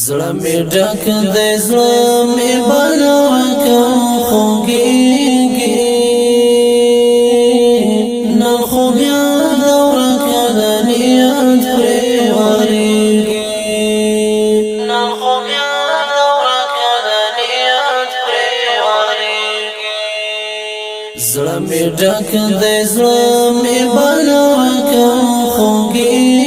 زړه می ډک د زړه می بلکم خوږیږي نن خو بیا دوره کله نیت پرې وریږي نن خو بیا دوره کله نیت پرې وریږي زړه می ډک د زړه می بلکم خوږیږي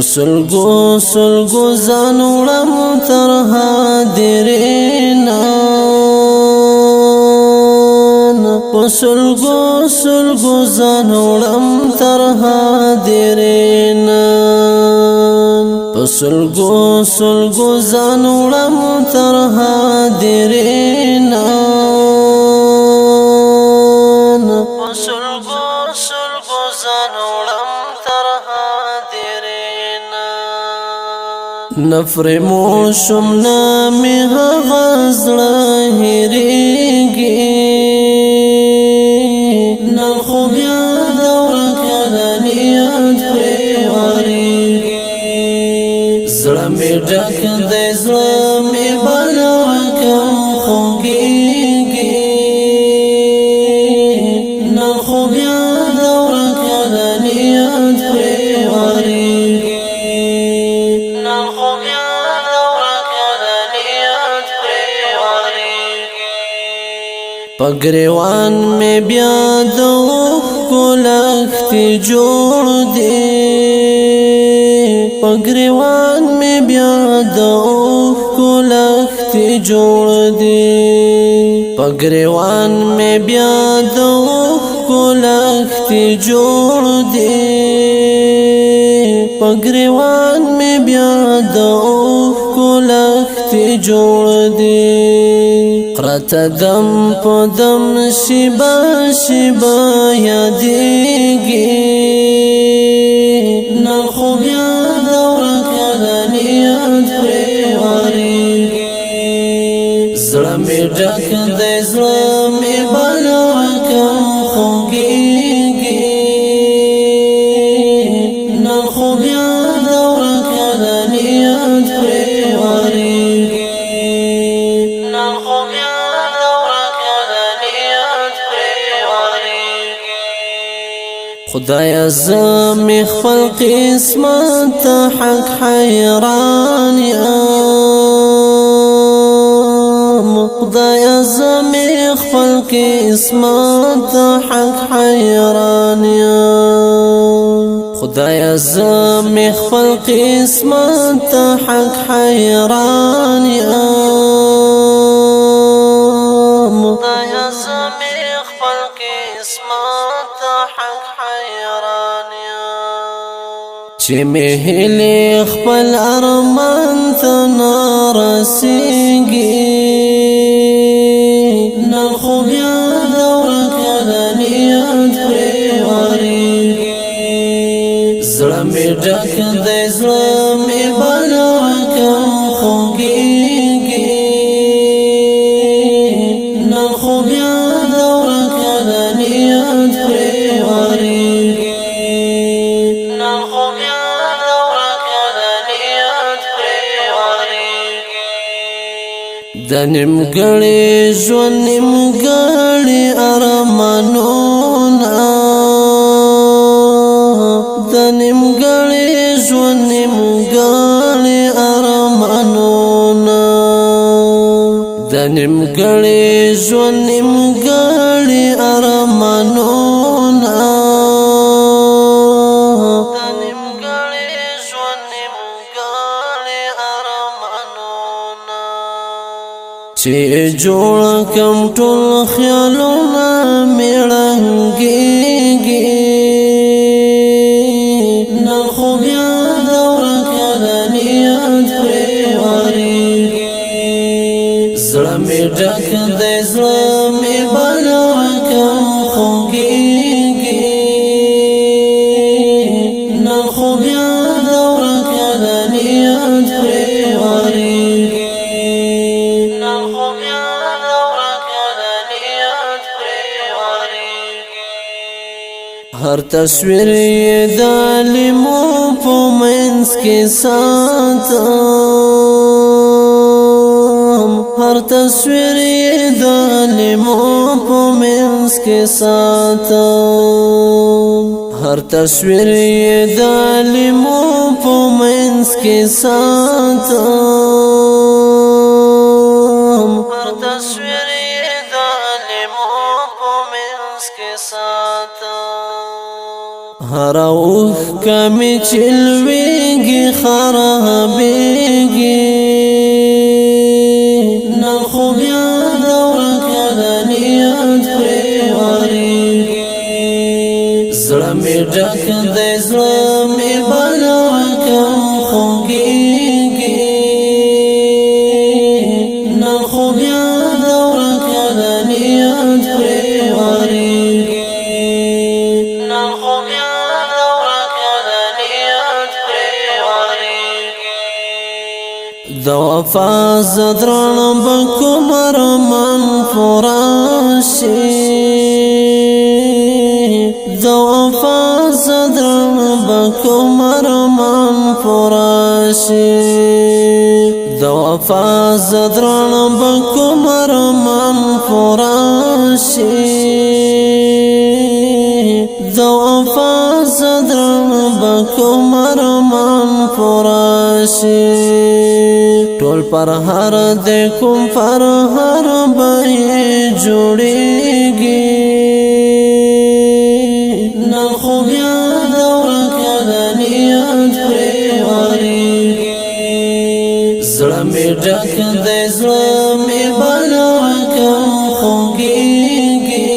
سلگو سلگو زانوڑم ترها دیرینان سلگو سلگو زانوڑم ترها دیرینان سلگو سلگو زانوڑم ترها دیرینان سلگو سلگو زانوڑم ترها نفر موشم نامی غزړه هېرېږي نن خو بیا دوره کله نیت پرې وریږي زړه مې ډک د زړه مې بلکم خوږیږي نن خو بیا دوره کله نیت پرې وریږي پګریوان می بیا د کولختی جوړ دی پګریوان می بیا د کولختی جوړ دی پګریوان می بیا د کولختی جوړ دی پګریوان می بیا د کولختی جوړ دی قرته دم په دم شیبا شیبا یادېږي نن خو بیا دوره کله نیت پرې وریږي زړه مې ډک د زړه مې بلکم خوږیږي نن خو بیا دوره کله نیت پرې وریږي خدایا زمی خپل قسمت حق حیران یم خدایا زمی خپل قسمت حق حیران یم خدایا زمی خپل قسمت حق حیران یم خدایا زمی خپل قسمت حق چې مهلی خپل ارمان ته نارسیږي نن خو بیا دوره کله نیت پرې وریږي زړه مې ډک د زړه مې بلکم خوږیږي نن خو بیا دوره کله نیت پرې وریږي د نیمګړي ژوند نیمګړي ارمانونه د نیمګړي ژوند نیمګړي ارمانونه د نیمګړي ژوند نیمګړي ارمانونه چې جوړ کم ټول خیالونه میړنګېږي نن خو بیا دوره کله نیت پرې وریږي زړه مې ډک د زړه مې بلکم خوږیږي نن خو بیا دوره کله نیت پرې وریږي نن خو بیا دوره کله نیت پرې وریږي هر تصویر یې د عالمو په منځ کې ساتم هر تصویر یې د عالمو په منځ کې ساتم هر تصویر یې د عالمو په منځ کې ساتم هر تصویر یې د عالمو په منځ کې ساتم هر اوښکه مې چې لویږي خرابېږي نن خو بیا دوره کله نیت پرې وریږي زړه مې ډک دی زړه مې بلا کم خوږېږي نن خو بیا دوره کله نیت پرې وریږي نن خو بیا دوره کله نیت پرې وریږي د وفا زدران بکوم رمان فراشي د وفا زدران بکوم رمان فراشي د وفا زدران بکوم رمان فراشي د وفا زدران بکوم رمان فراشي ټول پر هر د کوم پر هر به جوړیږي نن خو بیا دوره کله نیت پرې وریږي زړه مې ډک دی زړه مې بلا کم خوږېږي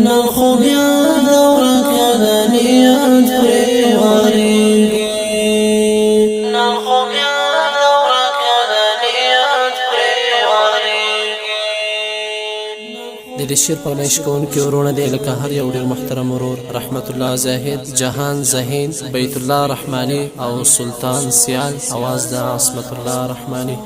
نن خو بیا دوره کله نیت پرې وریږي نن خو بیا دوره کله نیت پرې وریږي د دې شعر فرمایش کوونکي ورونه دی لکه هر یو ډېر محترم ورور رحمت الله زاهد جهان ذهین بیت الله رحمانی او سلطان سیال आवाज د عصمت الله رحمانی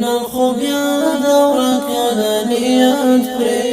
نن خو بیا دوره کله نیت پرې